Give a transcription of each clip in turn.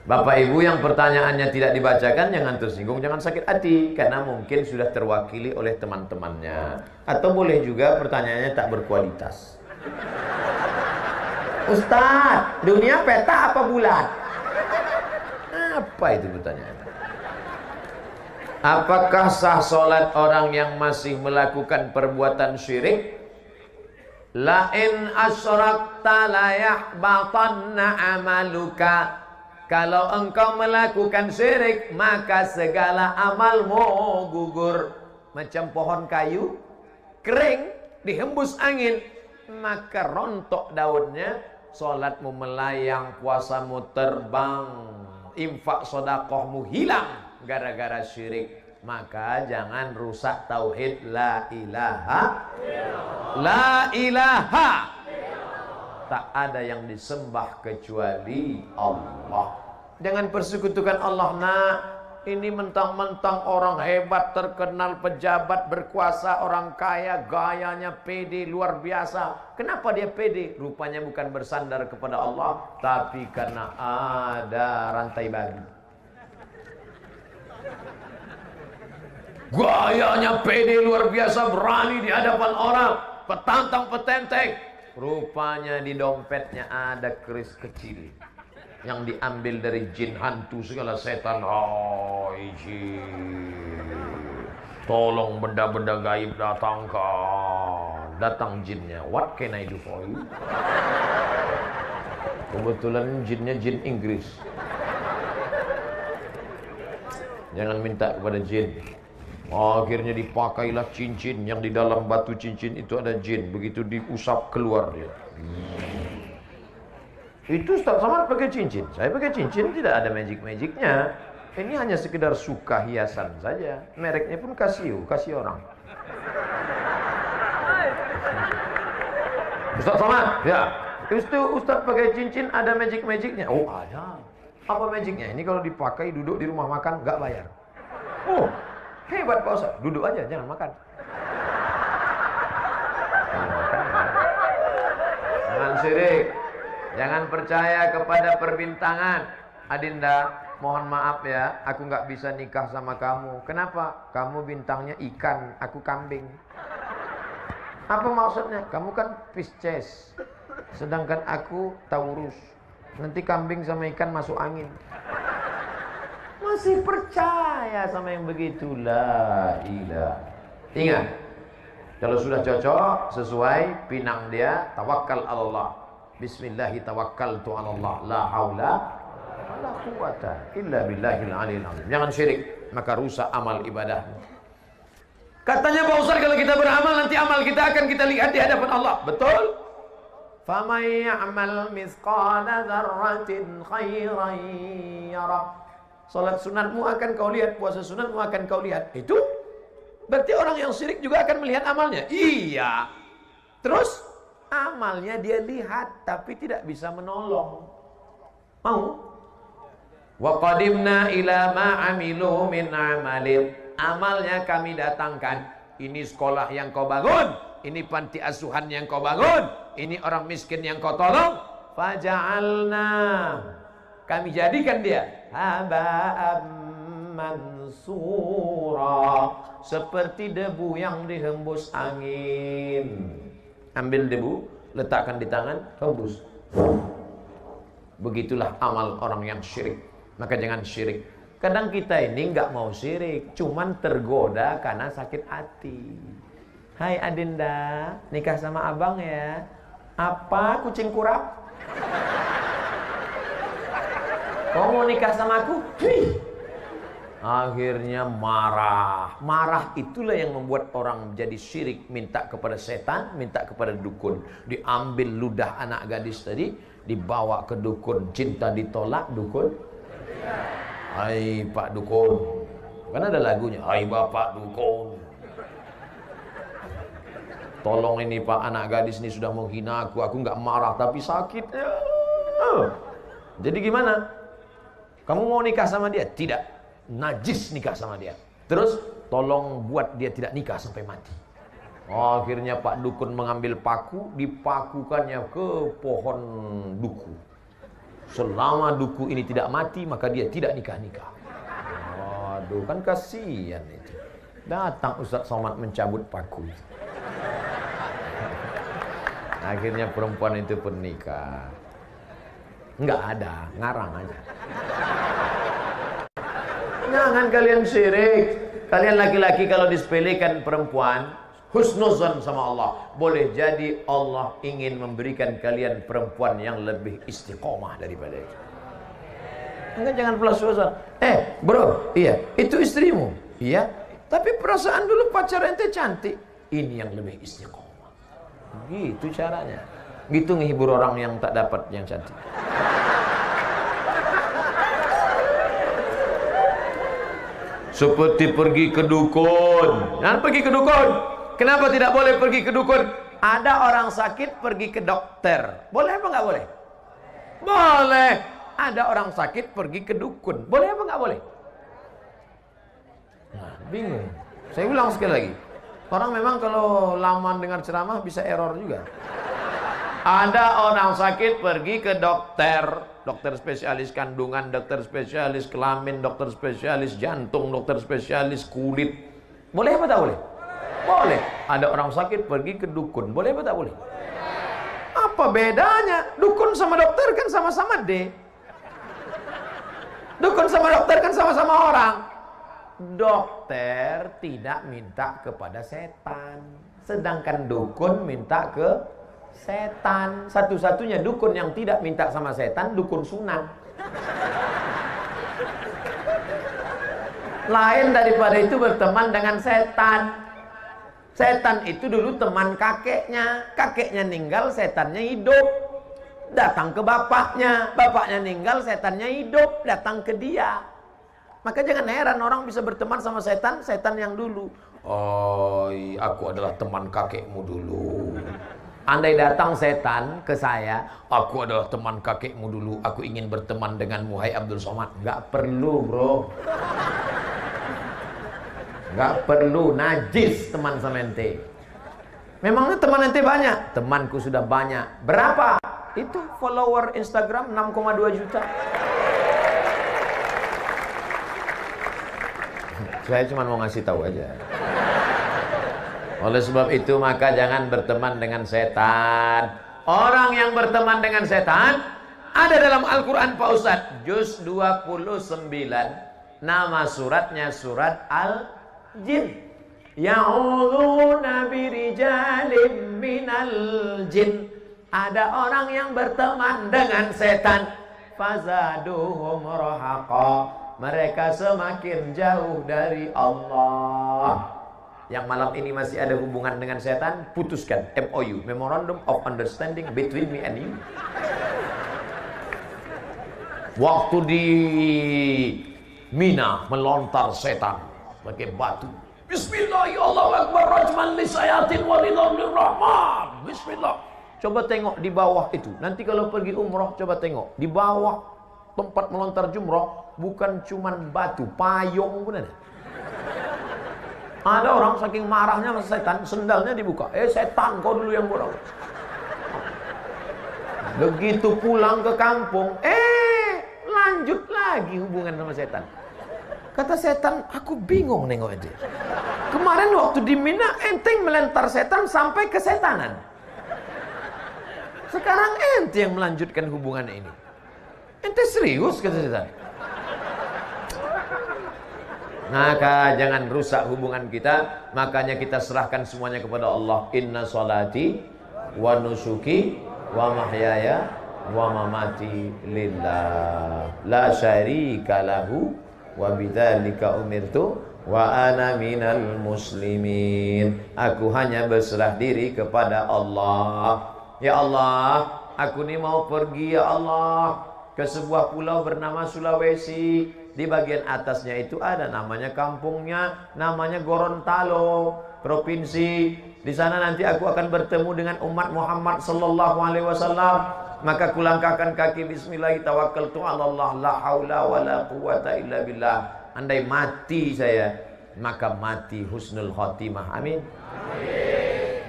Bapak Ibu yang pertanyaannya tidak dibacakan, jangan tersinggung, jangan sakit hati, karena mungkin sudah terwakili oleh teman-temannya. Atau boleh juga pertanyaannya tak berkualitas. Ustadz, dunia peta apa bulat? Apa itu pertanyaannya? Apakah sah sholat orang yang masih melakukan perbuatan syirik? La in asyrakta la yahbatanna amaluka. Kalau engkau melakukan syirik, maka segala amalmu gugur. Macam pohon kayu kering, dihembus angin, maka rontok daunnya. Solatmu melayang, puasamu terbang, infak sodakohmu hilang gara-gara syirik. Maka jangan rusak tauhid la ilaha. La ilaha. Tak ada yang disembah kecuali Allah. Jangan persekutukan Allah, nak. Ini mentang-mentang orang hebat, terkenal, pejabat, berkuasa, orang kaya, gayanya pede, luar biasa. Kenapa dia pede? Rupanya bukan bersandar kepada Allah, tapi karena ada rantai bagi. Gayanya pede, luar biasa, berani di hadapan orang, petantang petenteng. Rupanya di dompetnya ada keris kecil yang diambil dari jin, hantu, segala setan. Oh, jin, tolong benda-benda gaib datangkan. Datang jinnya. What can I do for you? Kebetulan jinnya jin Inggris. Jangan minta kepada jin. Akhirnya dipakailah cincin, yang di dalam batu cincin itu ada jin. Begitu diusap keluar dia. Itu Ustaz Somad pakai cincin. Saya pakai cincin, tidak ada magic-magicnya. Ini hanya sekedar suka hiasan saja. Mereknya pun Casio, kasih orang. Ustaz Somad, ya. Itu Ustaz pakai cincin, ada magic-magicnya. Oh, ada. Apa magicnya? Ini kalau dipakai duduk di rumah makan nggak bayar. Oh, hebat Pak Ustaz. Duduk aja, jangan makan. Jangan syirik. Jangan percaya kepada perbintangan. Adinda, mohon maaf ya, aku nggak bisa nikah sama kamu. Kenapa? Kamu bintangnya ikan, aku kambing. Apa maksudnya? Kamu kan Pisces, sedangkan aku Taurus. Nanti kambing sama ikan masuk angin. Masih percaya sama yang begitulah. Ingat, kalau sudah cocok, sesuai pinang dia, tawakal Allah. Bismillahi tawakkaltu 'ala Allah, la haula wala quwata illa billahil aliyil azim. Jangan syirik, maka rusak amal ibadah. Katanya Pak Ustaz, kalau kita beramal nanti amal kita akan kita lihat di hadapan Allah. Betul? Faman ya'mal mithqala dzarratin khairan yarah. Salat sunatmu akan kau lihat, puasa sunatmu akan kau lihat. Itu berarti orang yang syirik juga akan melihat amalnya. Iya. Terus amalnya dia lihat tapi tidak bisa menolong. Mau? Wa qadimna ila ma amilu min amalin. Amalnya kami datangkan. Ini sekolah yang kau bangun, ini panti asuhan yang kau bangun, ini orang miskin yang kau tolong. Faja'alna, kami jadikan dia haba'am mansura, seperti debu yang dihembus angin. Ambil debu, letakkan di tangan, hembus. Begitulah amal orang yang syirik. Maka jangan syirik. Kadang kita ini nggak mau syirik, cuman tergoda karena sakit hati. Hai Adinda, nikah sama abang ya. Apa kucing kurap? Kau mau nikah sama aku? Akhirnya marah. Marah itulah yang membuat orang menjadi syirik. Minta kepada setan, minta kepada dukun. Diambil ludah anak gadis tadi, dibawa ke dukun. Cinta ditolak, dukun. Hai Pak Dukun. Kan ada lagunya, hai Bapak Dukun. Tolong ini Pak, anak gadis ini sudah menghina aku nggak marah tapi sakit. Jadi gimana? Kamu mau nikah sama dia? Tidak. Najis nikah sama dia. Terus tolong buat dia tidak nikah sampai mati. Akhirnya Pak Dukun mengambil paku, dipakukannya ke pohon duku. Selama duku ini tidak mati, maka dia tidak nikah-nikah. Waduh, kan kasihan itu. Datang Ustaz Somad mencabut paku. Akhirnya perempuan itu pun nikah. Enggak ada, ngarang aja. Jangan kalian syirik. Kalian laki-laki kalau disepelekan perempuan, husnuzan sama Allah. Boleh jadi Allah ingin memberikan kalian perempuan yang lebih istiqomah daripada itu. Enggak, jangan pelas-pelasan. Bro, iya, itu istrimu. Iya, tapi perasaan dulu pacar ente cantik. Ini yang lebih istiqomah. Gitu caranya. Gitu ngehibur orang yang tak dapat yang cantik. Seperti pergi ke dukun. Jangan pergi ke dukun. Kenapa tidak boleh pergi ke dukun? Ada orang sakit pergi ke dokter. Boleh apa nggak boleh? Boleh. Ada orang sakit pergi ke dukun. Boleh apa nggak boleh? Nah, bingung. Saya ulang sekali lagi. Orang memang kalau lama dengar ceramah bisa error juga. Ada orang sakit pergi ke dokter. Dokter spesialis kandungan, dokter spesialis kelamin, dokter spesialis jantung, dokter spesialis kulit. Boleh apa tak boleh? Boleh. Ada orang sakit pergi ke dukun. Boleh apa tak boleh? Apa bedanya? Dukun sama dokter kan sama-sama D. Dukun sama dokter kan sama-sama orang. Dokter tidak minta kepada setan, sedangkan dukun minta ke setan. Satu-satunya dukun yang tidak minta sama setan, dukun Sunan. Lain daripada itu berteman dengan setan. Setan itu dulu teman kakeknya. Kakeknya ninggal, setannya hidup. Datang ke bapaknya. Bapaknya ninggal, setannya hidup. Datang ke dia. Maka jangan heran orang bisa berteman sama setan, setan yang dulu. Oh, aku adalah teman kakekmu dulu. Andai datang setan ke saya, aku adalah teman kakekmu dulu, aku ingin berteman denganmu, hai Abdul Somad. Gak perlu, bro. Gak perlu, najis teman sama ente. Memangnya teman ente banyak? Temanku sudah banyak. Berapa? Itu follower Instagram 6,2 juta. Saya cuma mau ngasih tahu aja. Oleh sebab itu maka jangan berteman dengan setan. Orang yang berteman dengan setan ada dalam Al-Quran Pak Ustadz, juz 29. Nama suratnya surat Al-Jin. Ya'udzuuna birijalim minal jin. Ada orang yang berteman dengan setan. Fazaduhum rahaqa. Mereka semakin jauh dari Allah. Yang malam ini masih ada hubungan dengan setan, putuskan MOU, Memorandum of Understanding between me and you. Waktu di Mina melontar setan pakai batu. Bismillahirrahmanirrahim. Bismillah. Coba tengok di bawah itu. Nanti kalau pergi umroh coba tengok di bawah tempat melontar jumroh, bukan cuman batu, payung pun ada. Ada orang saking marahnya sama setan, sendalnya dibuka. Setan, kau dulu yang borong. Begitu pulang ke kampung, lanjut lagi hubungan sama setan. Kata setan, aku bingung nengok aja. Kemarin waktu di Mina, enteng melentar setan sampai ke setanan. Sekarang ente yang melanjutkan hubungan ini. Ente serius, kata setan. Maka jangan rusak hubungan kita. Makanya kita serahkan semuanya kepada Allah. Inna salati wa nusuki wa mahyaya wa mamati lillah la syarika lahu wa bidzalika umirtu wa ana minal muslimin. Aku hanya berserah diri kepada Allah. Ya Allah, aku ni mau pergi ya Allah ke sebuah pulau bernama Sulawesi. Di bagian atasnya itu ada namanya kampungnya, namanya Gorontalo, provinsi. Di sana nanti aku akan bertemu dengan umat Muhammad sallallahu alaihi wasallam. Maka kulangkahkan kaki bismillah tawakkaltu 'ala Allah la haula wala quwata illa billah. Andai mati saya, maka mati husnul khotimah. Amin.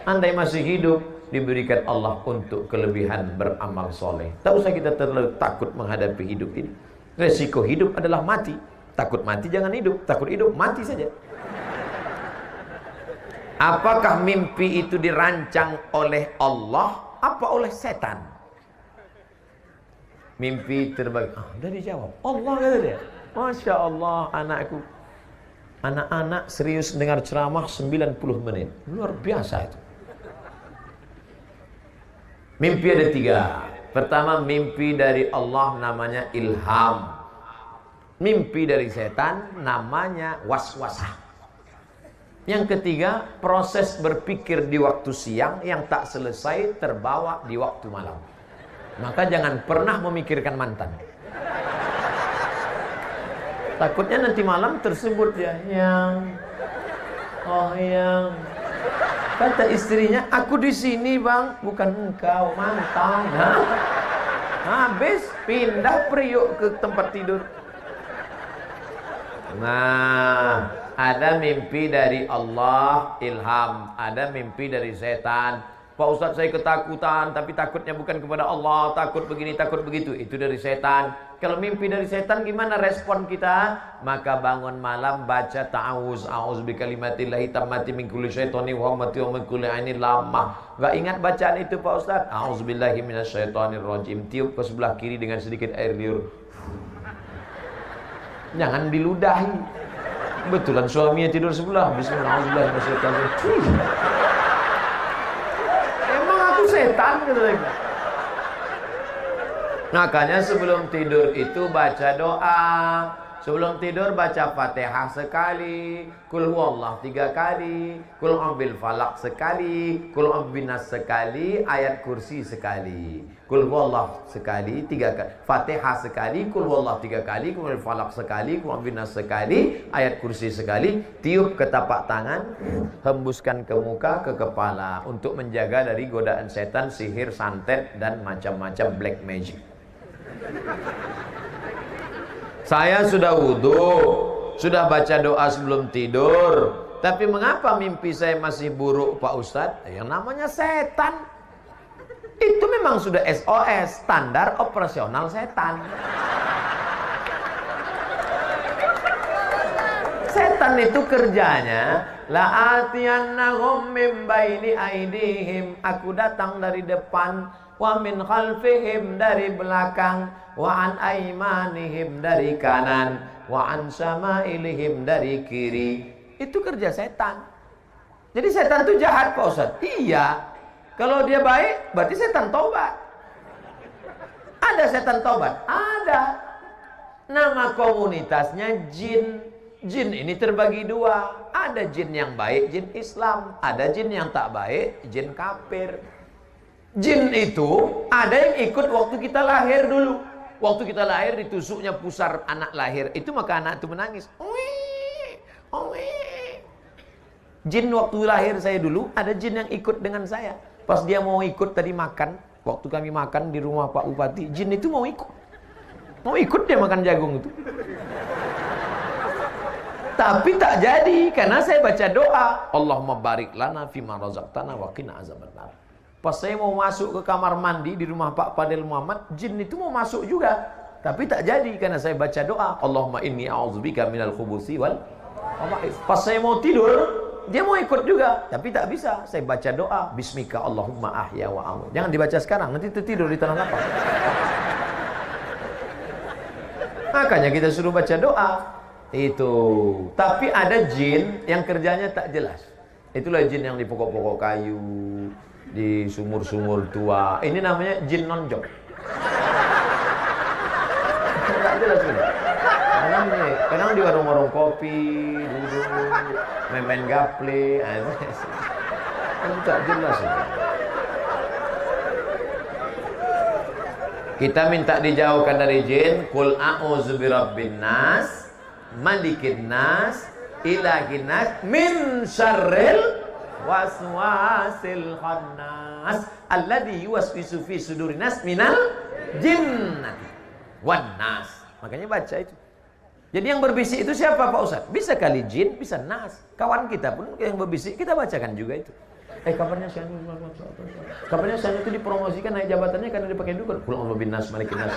Andai masih hidup, diberikan Allah untuk kelebihan beramal soleh. Tak usah kita terlalu takut menghadapi hidup ini. Resiko hidup adalah mati. Takut mati jangan hidup, takut hidup mati saja. Apakah mimpi itu dirancang oleh Allah apa oleh setan? Mimpi terbagi. Udah dijawab. Allah kata dia. Masya Allah anakku. Anak-anak serius dengar ceramah 90 menit. Luar biasa itu. Mimpi ada 3. Pertama, mimpi dari Allah namanya ilham. Mimpi dari setan namanya waswasah. Yang ketiga, proses berpikir di waktu siang yang tak selesai terbawa di waktu malam. Maka jangan pernah memikirkan mantan. Takutnya nanti malam tersebut ya, yang kata istrinya, aku di sini bang, bukan engkau mantan. Nah, habis pindah priuk ke tempat tidur. Nah, ada mimpi dari Allah, ilham. Ada mimpi dari setan. Pak Ustadz, saya ketakutan, tapi takutnya bukan kepada Allah, takut begini, takut begitu. Itu dari setan. Kalau mimpi dari setan, gimana respon kita? Maka bangun malam baca ta'awuz, a'uz bi kalimatillahi tammati min kulli syaitani wa hamati wa min kulli ainin lamah. Gak ingat bacaan itu Pak Ustadz? A'uz billahi minasyaitonir rajim. Tiup ke sebelah kiri dengan sedikit air liur. Jangan diludahi. Betulan suaminya tidur sebelah. Bismillahirrahmanirrahim. Emang aku setan gitu lagi. Makanya sebelum tidur itu baca doa. Sebelum tidur baca Fatihah sekali, Qul huwallah 3 kali, Qul a'udzu falaq sekali, Qul a'udzu binas sekali, ayat kursi sekali. Qul huwallah sekali 3 kali, Fatihah sekali, Qul huwallah 3 kali, Qul falaq sekali, Qul a'udzu binas sekali, ayat kursi sekali. Tiup ke tapak tangan, hembuskan ke muka, ke kepala untuk menjaga dari godaan setan, sihir, santet dan macam-macam black magic. Saya sudah wudhu, sudah baca doa sebelum tidur, tapi mengapa mimpi saya masih buruk Pak Ustadz? Yang namanya setan. Itu memang sudah SOS, standar operasional setan. Setan itu kerjanya la'atiyannahum min baini aidihim, aku datang dari depan, wa min khalfihim dari belakang, wa an aimanihim dari kanan, wa an samailihim dari kiri. Itu kerja setan. Jadi setan itu jahat Pak Ustaz? Iya. Kalau dia baik berarti setan tobat. Ada setan tobat? Ada. Nama komunitasnya jin. Jin ini terbagi 2. Ada jin yang baik, jin Islam. Ada jin yang tak baik, jin kafir. Jin itu ada yang ikut waktu kita lahir dulu. Waktu kita lahir ditusuknya pusar anak lahir. Itu maka anak itu menangis. Jin waktu lahir saya dulu, ada jin yang ikut dengan saya. Pas dia mau ikut tadi makan, waktu kami makan di rumah Pak Bupati, jin itu mau ikut. Mau ikut dia makan jagung itu. Tapi tak jadi karena saya baca doa, Allahumma barik lana fima razaqtana wa qina azabannar. Pas saya mau masuk ke kamar mandi di rumah Pak Fadil Muhammad, jin itu mau masuk juga. Tapi tak jadi karena saya baca doa, Allahumma inni a'udzubika minal khubuthi wal khaba'ith. Pas saya mau tidur, dia mau ikut juga, tapi tak bisa. Saya baca doa, bismika Allahumma ahya wa amut. Jangan dibaca sekarang, nanti tertidur di tanah lapang. Makanya kita suruh baca doa. Itu. Tapi ada jin yang kerjanya tak jelas. Itulah jin yang di pokok-pokok kayu, di sumur-sumur tua. Ini namanya jin nonjok. Tak jelas ini. Kadang di warung-warung kopi, duduk, main gaple. Tak jelas itu. Kita minta dijauhkan dari jin. Qul a'udzu birabbin nas, malikin nas, ilahin nas, min syarril waswasil khannas alladzi yuwaswisu fi sudurin nas minal jinnati wan nas. Makanya baca itu. Jadi yang berbisik itu siapa Pak Ustaz? Bisa kali jin, bisa nas. Kawan kita pun yang berbisik kita bacakan juga itu. Kabarnya si Anu, kabarnya si Anu itu dipromosikan naik jabatannya karena dia pakai dukun. Qul a'udzu bin nas, malikin nas.